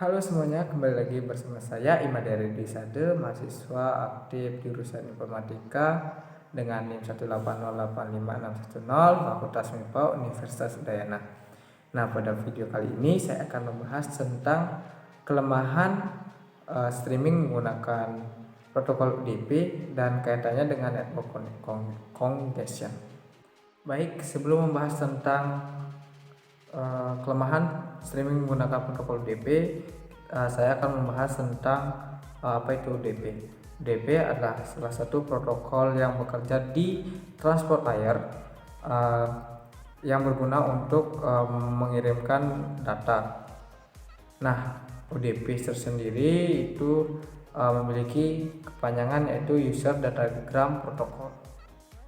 Halo semuanya, kembali lagi bersama saya Imadari Disade, mahasiswa aktif jurusan Informatika dengan NIM 180856110 Fakultas MIPA Universitas Udayana. Nah, pada video kali ini saya akan membahas tentang kelemahan streaming menggunakan protokol UDP dan kaitannya dengan network congestion. Baik, sebelum membahas tentang kelemahan streaming menggunakan protokol UDP, saya akan membahas tentang apa itu UDP. UDP adalah salah satu protokol yang bekerja di transport layer yang berguna untuk mengirimkan data. Nah, UDP tersendiri itu memiliki kepanjangan yaitu User Datagram Protocol.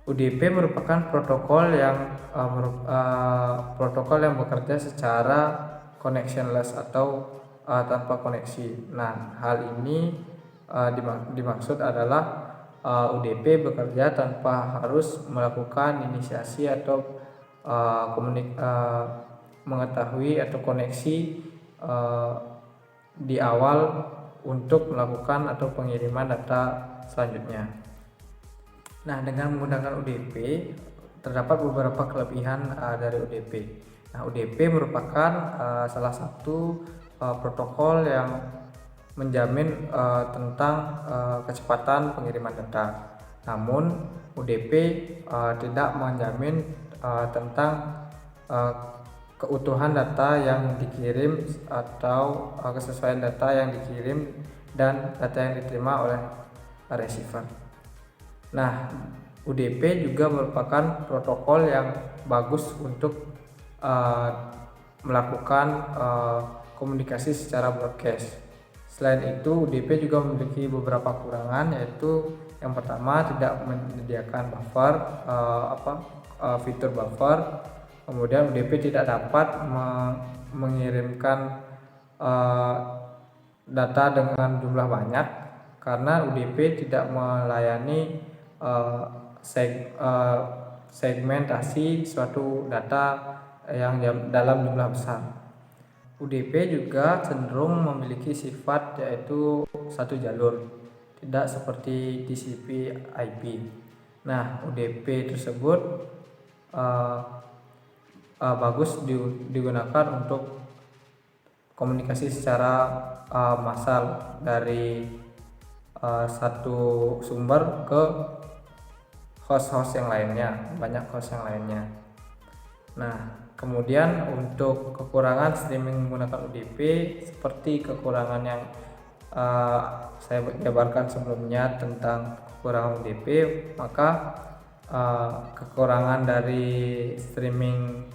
UDP merupakan protokol yang bekerja secara connectionless atau tanpa koneksi. Nah, hal ini dimaksud adalah UDP bekerja tanpa harus melakukan inisiasi atau mengetahui atau koneksi di awal untuk melakukan atau pengiriman data selanjutnya. Nah, dengan menggunakan UDP terdapat beberapa kelebihan dari UDP. Nah, UDP merupakan salah satu protokol yang menjamin tentang kecepatan pengiriman data. Namun, UDP tidak menjamin tentang keutuhan data yang dikirim atau kesesuaian data yang dikirim dan data yang diterima oleh receiver. Nah, UDP juga merupakan protokol yang bagus untuk melakukan komunikasi secara broadcast. Selain itu, UDP juga memiliki beberapa kekurangan, yaitu yang pertama tidak menyediakan buffer, fitur buffer. Kemudian UDP tidak dapat mengirimkan data dengan jumlah banyak karena UDP tidak melayani segmentasi suatu data yang dalam jumlah besar. UDP juga cenderung memiliki sifat yaitu satu jalur, tidak seperti TCP/IP. Nah, UDP tersebut bagus digunakan untuk komunikasi secara massal dari satu sumber ke host-host yang lainnya, banyak host yang lainnya. Nah, kemudian untuk kekurangan streaming menggunakan UDP seperti kekurangan yang saya jabarkan sebelumnya tentang kekurangan UDP, maka kekurangan dari streaming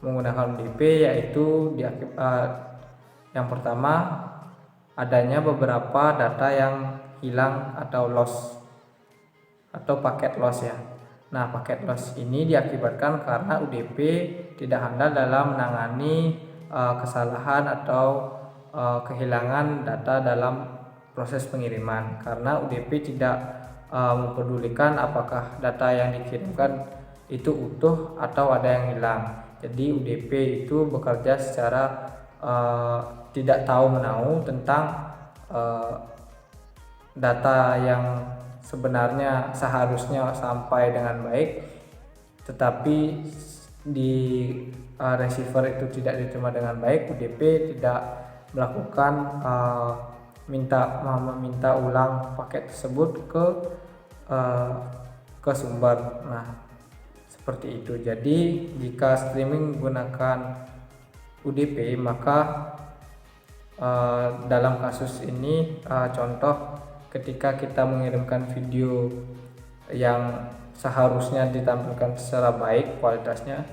menggunakan UDP yaitu yang pertama adanya beberapa data yang hilang atau loss atau paket loss ya. Nah, paket loss ini diakibatkan karena UDP tidak handal dalam menangani kesalahan atau kehilangan data dalam proses pengiriman, karena UDP tidak mempedulikan apakah data yang dikirimkan itu utuh atau ada yang hilang. Jadi UDP itu bekerja secara tidak tahu menahu tentang data yang sebenarnya seharusnya sampai dengan baik, tetapi di receiver itu tidak diterima dengan baik. UDP tidak melakukan meminta ulang paket tersebut ke sumber. Nah, seperti itu. Jadi jika streaming menggunakan UDP, maka dalam kasus ini contoh ketika kita mengirimkan video yang seharusnya ditampilkan secara baik kualitasnya,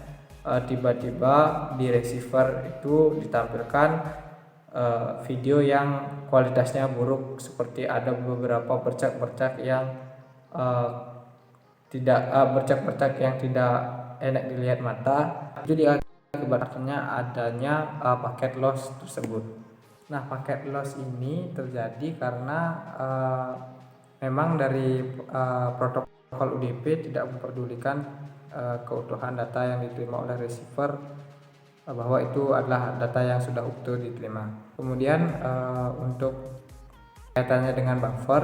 tiba-tiba di receiver itu ditampilkan video yang kualitasnya buruk, seperti ada beberapa bercak-bercak yang bercak-bercak yang tidak enak dilihat mata. Itu diakibatkannya adanya paket loss tersebut. Nah, paket loss ini terjadi karena memang dari protokol UDP tidak memperdulikan keutuhan data yang diterima oleh receiver bahwa itu adalah data yang sudah utuh diterima. Kemudian untuk kaitannya dengan buffer,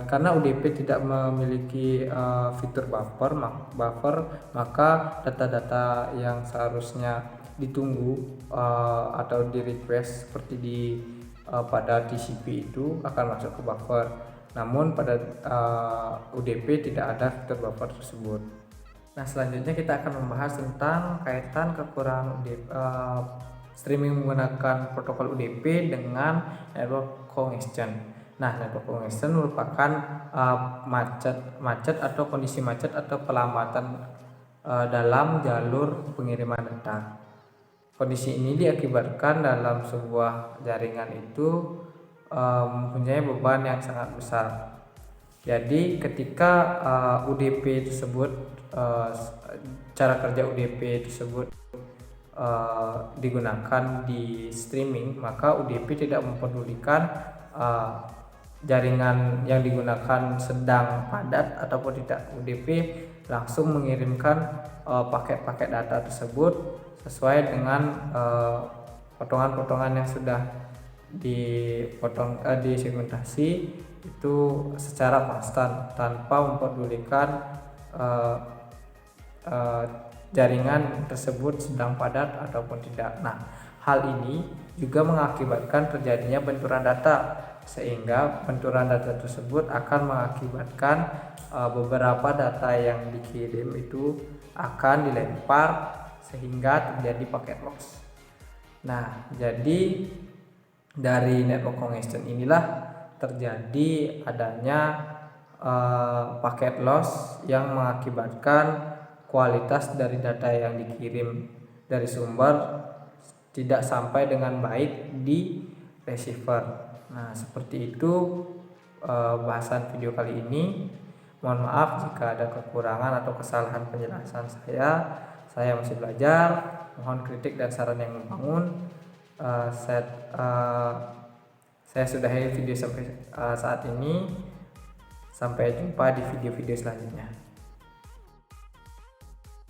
karena UDP tidak memiliki fitur buffer, maka data-data yang seharusnya ditunggu atau di request seperti pada TCP itu akan masuk ke buffer. Namun pada UDP tidak ada fitur buffer tersebut. Nah, selanjutnya kita akan membahas tentang kaitan kekurangan streaming menggunakan protokol UDP dengan network congestion. Nah, network congestion merupakan macet atau kondisi macet atau pelambatan dalam jalur pengiriman data. Kondisi ini diakibatkan dalam sebuah jaringan itu mempunyai beban yang sangat besar. Jadi ketika UDP tersebut, cara kerja UDP tersebut digunakan di streaming, maka UDP tidak mempedulikan jaringan yang digunakan sedang padat ataupun tidak. UDP langsung mengirimkan paket-paket data tersebut sesuai dengan potongan-potongan yang sudah disegmentasi itu secara konstan tanpa mempedulikan jaringan tersebut sedang padat ataupun tidak. Nah, hal ini juga mengakibatkan terjadinya benturan data, sehingga benturan data tersebut akan mengakibatkan beberapa data yang dikirim itu akan dilempar sehingga terjadi paket loss. Nah, jadi dari network congestion inilah terjadi adanya paket loss yang mengakibatkan kualitas dari data yang dikirim dari sumber tidak sampai dengan baik di receiver. Nah, seperti itu bahasan video kali ini. Mohon maaf jika ada kekurangan atau kesalahan penjelasan saya. Saya masih belajar. Mohon kritik dan saran yang membangun. Saya sudahi video sampai saat ini. Sampai jumpa di video-video selanjutnya.